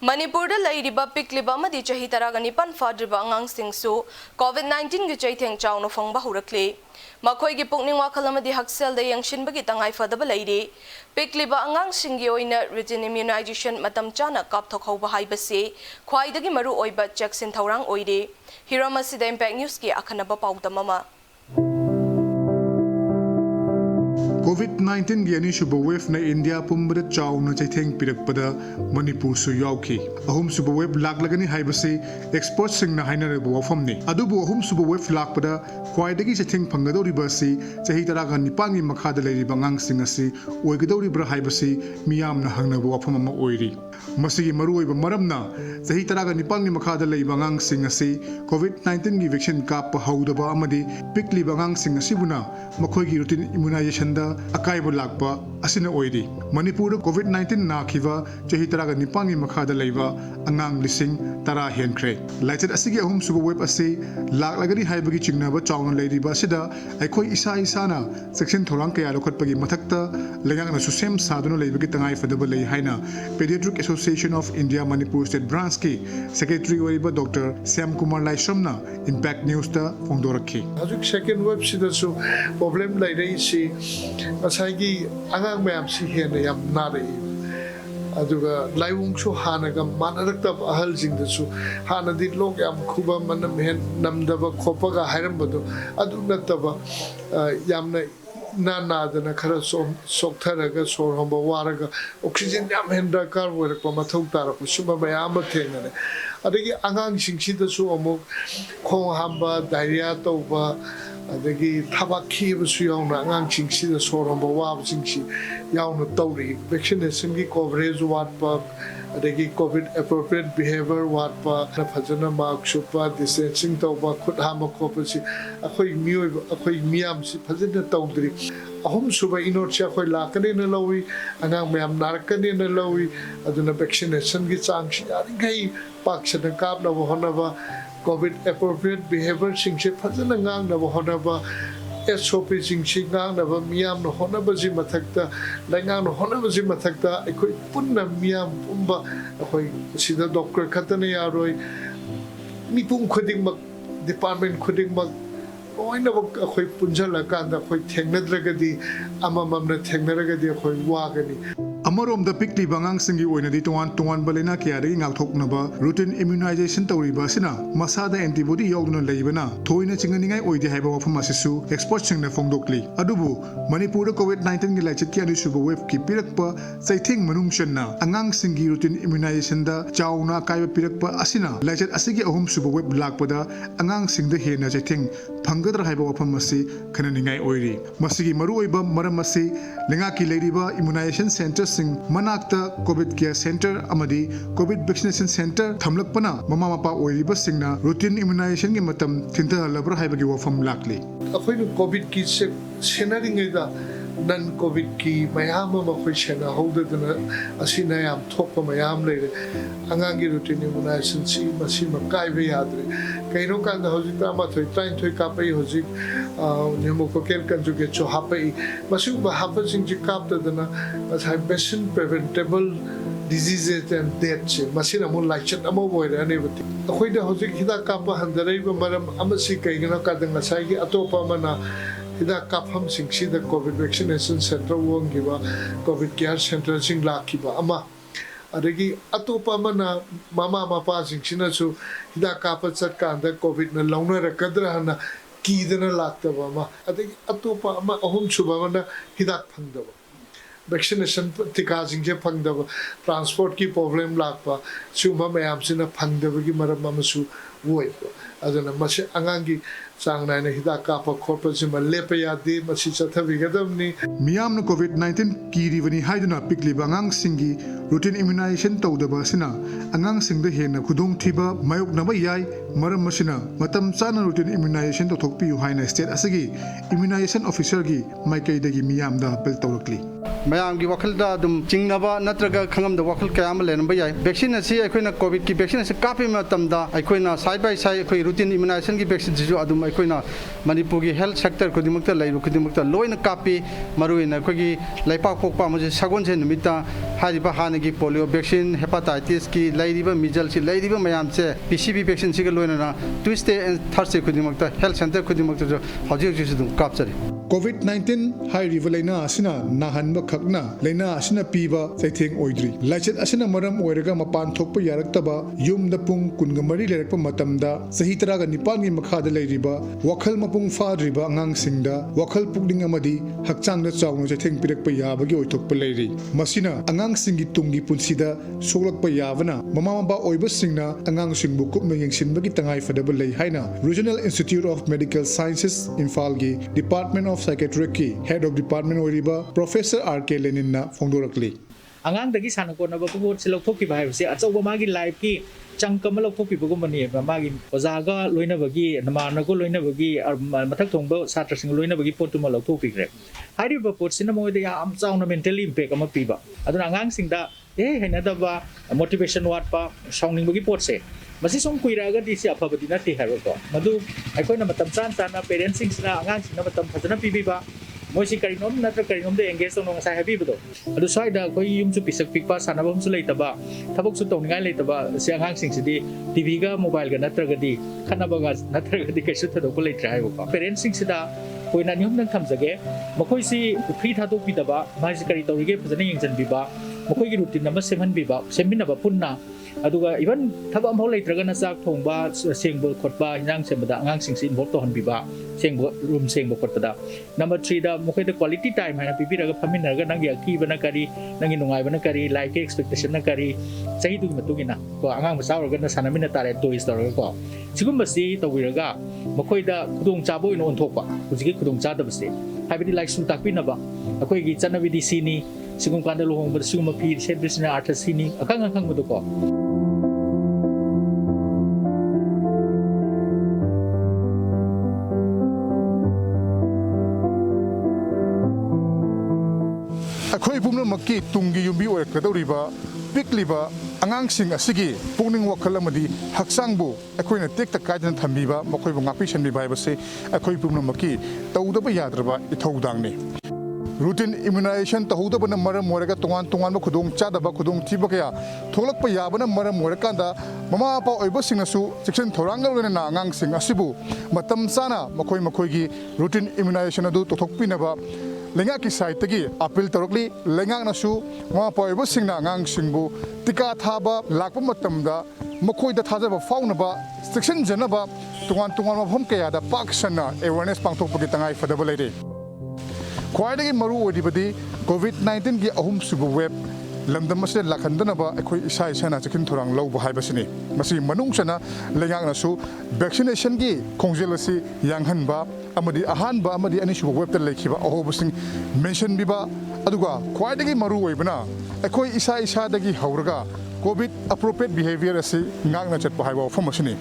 Manipur da lairiba pikliba amadi chahi taraga nipan fadriba angangsingsu COVID-19 gi chaitheng chawna phongba hurakle makhoi gi pukning wakhal amadi haksel da yangshinbagi tangai fadaba lairi pikliba angangsingi oina routine immunization matam chana kapthokhoba haibase khwaidagi maru oiba jackson thaurang oire hiramasi da impact news ki akhanaba paudamama COVID-19 gi ani suba wave na India pumbada chawna chaitheng pirakpada Manipur su yauki ahum suba wave laklagani haibase experts sing na hainare wafam ni adubu ahum suba wave lakpada khwaidagi chaitheng phangadori basi chahi taraga nipangi makhada leiriba ngang sing asi oigadori bra haibase miyam na hangna wafam ama oiri masigi maru oiba maramna chahi taraga nipangi makhada leiba ngang sing asi COVID-19 gi vaccine kap haudaba amadi pikli bangang sing asibuna makhoi gi routine immunization da akaibu lakpa asina oidi Manipur COVID-19 nakhiva chahi taraga nipangi makhada leiba angang lising tara henkre laichat asigi ahum suba web ase laklagani haibagi chingnaba chawna leiriba sida aikhoi isa na section thorang kaya lokhatpagi mathakta lengangna susem saduna leibagi tangai fadaba lei haina Pediatric Association of India Manipur State Branch ki Secretary oiba Dr. Sam Kumar Laishamna Impact News ta fongdorakhi Ajuk second web sida su problem lai rei si asagi angang mayam si hena yam nare aduga laibung su hanaga manarakta ahal jingda su hana di log yam khuba manam hen namdaba khopaga hairambadu adu nataba yamna na dana khara soktharaga sor homba waraga oxygen yam hen dakar worakpa mathau tarapu suma mayam thengane adagi angang singsi da su amuk khong hamba diarrhea toba adagi thabakhi su yauna angang singsi da sor homba wab singsi yauna tawri vaccination gi coverage watpa adagi COVID appropriate behavior watpa phajana mark supa distancing toba khut hama khopasi akhoi mioi akhoi miam si phajana tawdri ahum suba inorcha akhoi lakane na lawi angang mayam narakane na lawi aduna vaccination gi chang si ari gai paksana kap na honaba COVID appropriate behavior singse phajana ngang na honaba SOP singsi ngang na miyam na honaba ji mathakta langang na honaba ji mathakta akhoi punna miyam umba akhoi sida doctor khatane yaroi mipum khuding mak department khuding mak oina bak akhoi punjala kanda akhoi thengnadragadi amamamna thengnaragadi akhoi wagani Amarom da pikli bangang singi oina di tuan balena kya ri ngakthoknaba routine immunization tawriba sina masada antibody yogna leibana thoina chinganingai oidi haiba wafam asisu expert singna fongdokli adubu Manipur COVID-19 gi laichit kya ni suba wave ki pirakpa chaithing manung chenna angang singi routine immunization da chawna kaiba pirakpa asina laichit asigi ahum suba wave lakpada angang singda hena chaithing phangadra haiba wafam asi khananingai oiri masigi maru oiba maram asi lenga ki leiriba immunization center sing manakta COVID care center amadi COVID vaccination center thamlakpana mama mapa oiriba singna routine immunization gi matam thinta labra haibagi wafam lakli akhoi COVID ki senaring da nan COVID ki mayam ma khoi sena hodadana asina yam thokpa mayam leire angangi routine immunization si masi ma kaibe yadre kaino kan da hojita ma thoi train thoi ka pai hojik pneumococcal conjugate cho hapai masu ba hapa sing ji kap dana asai patient preventable diseases and deaths masina mun lachat amo boira ne bati akhoi da hojik hida kap handarai ba maram amasi kaigana ka danga sai gi atopa mana hida kapham sing si da COVID vaccination center wongiba COVID care center sing lakiba ama adagi atopa mana mama mapa sing sina su hida kapa chat kanda COVID na launa rakadra hana kidana laktaba ma adagi atopa ama ahum chuba mana hidak phangdaba vaccination tika jingje phangdaba transport ki problem lakpa chuma mayam sina phangdaba gi maram amasu woi adana mase angangi changnai hidak kapa khorpa sima lepa yadi masi chathabigadamni miyamna COVID-19 kirivani haiduna pikli bangang singi routine immunization tawdaba sina angang singda hena khudong thiba mayok naba yai maram masina matam chana routine immunization to thokpi haina state asagi immunization officer gi maikai dagi miyam da apel tawrakli मैम की वखल चिंगनब नत्रग खंगम वखल क्या लेनब जाए वैक्सीन अखोना कोविड की वैक्सीन कापी अखोना साइड बाय साइड अखोई रूटीन इम्यूनाइजेशन की वैक्सीन अखोना मनपुर की हेल्थ सेक्टर खुद लोन कापी मरुन अखोगी लेपा पोप सगोन से निमित्त हाँ की पोलियो वैक्सीन हेपाटाइटिस की मिजल से मैम से PCV वैक्सीन से लोनना ट्विस्टे एंड थर्ड खुद हेल्थ सेंटर खुद हजिद कापचरी COVID-19 हाइरिब लेना असिना नाहनब खकना लेना असिना पीबा चैथेंग ओइद्री लाइचेत असिना मरम ओइरगा मपान थोकप यारक्तबा युमद पुंग कुनगमरी लेरक्प मतमदा सही तरागा निपांगी मखादा लेरिबा वखल मपुंग फाद्रिबा अंगांगसिंगदा वखल पुगनिंग अमदी हक्चांगदा चावनो चैथेंग पिरक्प याबगी ओइथोकप लेरि मसिना अंगांगसिंगी तुंगी पुंसिदा सोलक्प याबना ममा मबा ओइबसिंगना अंगांगसिंगबु कुपना यंगसिनबगी तंगाई फदब लei हाइना regional institute of medical sciences Imphal की डिपार्टमेंट ऑफ Psychiatry की हेड ऑफ डिपार्टमेंट ओरिबा प्रोफेसर RK लेनिन फोंदोरकली अंगांगदगी सानकोनब पोट से लौथोकिबा हाइबसे अचौबा मागी लाइफ की चंक अमा लौथोकिबगुमबनी मागी ओजागा लोइनबगी नमानको लोइनबगी मथक थोंबो छात्रसिंग लोइनबगी पोटुमा लौथोकिग्रे हाइरिबा पोटसिना मोइदा याम चाउना मेंटली इंपैक्ट अमा पीबा अदुना अंगांगसिंगदा हैनदबा मोटिवेशन वाटपा साउनिंगबगी पोटसे मसी सोम कुइरागदी से अफबदी नते हाइबको मदु अखोइना मतम चान चाना पेरेंट्सिंग सिना अंगांगसिना मतम फजना पीबीबा मोइसी करिनोम नत्र करिनोम दे एंगेज तौनो ngasai हाइबीबदो अदु स्वाइदा कोइ युमसु पिसक पिकपा सानाबमसु लेतबा थबकसु तौनिगाय लेतबा से अंगांगसिंग सिदी टीवी गा मोबाइल गा नत्रगदी खनाबगा नत्रगदी कैसु थदोको लेत्रा हाइबको पेरेंट्सिंग सिदा कोइना नियम नंग थमजगे मखोइसी फ्री थादोपिदबा माइसी करि तौरिगे फजना यंजनबिबा मखोइगी रूटीन नंबर 7 बिबा सेमिनबा पुन्ना अदुगा इवन थब अमहो लेत्रगना चाक थोंबा सेंगबो खोटबा हिनांग सेमदा अंगांगसिंग से इन्वॉल्व तोहनबिबा सेंगबो रूम सेंगबो खोटबदा नंबर 3 दा मखोइदा क्वालिटी टाइम हाना पिबिरगा फमिनरगा नंगी अकीबना करी नंगी नुंगाइबना करी लाइफ के एक्सपेक्टेशन ना करी सही दुगी मतुगिना को अंगांग मसावरगा ना सानामिना तारे टॉयस तोरगा को सिगुमबसी तविरगा मखोइदा खुदोंग चाबो इन ओनथोकपा हुजिगे खुदोंग चादबसे हाइबदी लाइक सु ताकपिनबा अखोइगी चनविदि सिनी सिगुम कांदा लोहोंबद सिगुम फी सेटबिसना आर्ट सिनी अखंग अखंग मदुको अखोई पुनमक्की तुंगी युम्बी ओरकदौरिबा पिकलिबा अंगांगसिंग असिगी पुनिंग वखल अमदी हक्सांगबु अखोइना टेक्ता कायदन थम्बीबा मखोइबु ngapi सनबीबा हाइबसे अखोइ पुनमक्की तौदबा याद्रबा इथौदांगने रूटीन इम्यूनाइजेशन तहौदबना मरम मोरगा तोंगान तोंगान खुदोंग चादबा खुदोंग थिबा कया थोलकपा याबना मरम मोरकांदा ममा आपा ओइबसिंगसु सेक्शन थौरांगल वेना अंगांगसिंग असिबु मतम चाना मखोइ मखोइगी रूटीन इम्यूनाइजेशन अदु तोथोकपिनबा लेंगा की साइट की अपील तौरकली लेंगा नसु वहाँ पाइब सिंगना अंगांग सिंगबु टिका थाबा लाकपा मतमदा मखोइदा थाजबा फाउनबा सेक्शन जनबा तुंगान तुंगान मफम कयादा पाकसना अवेयरनेस पांथोकपगी तंगाई फदबा लेरे ख्वाइदगी मरु ओदिबदी COVID-19 की अहुम सुबु वेब लमदम असे लाखंदनबा अखोइ इसा इसाना चकिन थोरांग लौबा हाइबसिनी मसी मनुंगसना लेंगा नसु वैक्सीनेशन की खोंजेल असि यांगहनबा अमदी अहानबा अमदी अनिसुबु वेब त लेखिबा अहोबसिंग मेंशन बिबा अदुगा ख्वाइदगी मरु ओइबना अखोइ इसा इसादगी हौरगा कोविड अप्रोप्रिएट बिहेवियर असि ngang na chatpa haiba ofam asini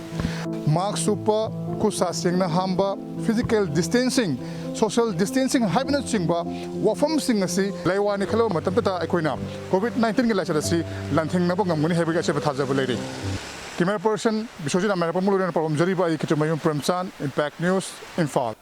mask supa kusa singna hamba physical distancing social distancing haibna chingba wafam sing asi laiwani khalo matam ta aikoina COVID-19 gi lachara si lanthing na bangam ni haiba ga se thaja bulai camera person bisojina mera pamulu na problem jariba ai kitmayum premchan impact news infal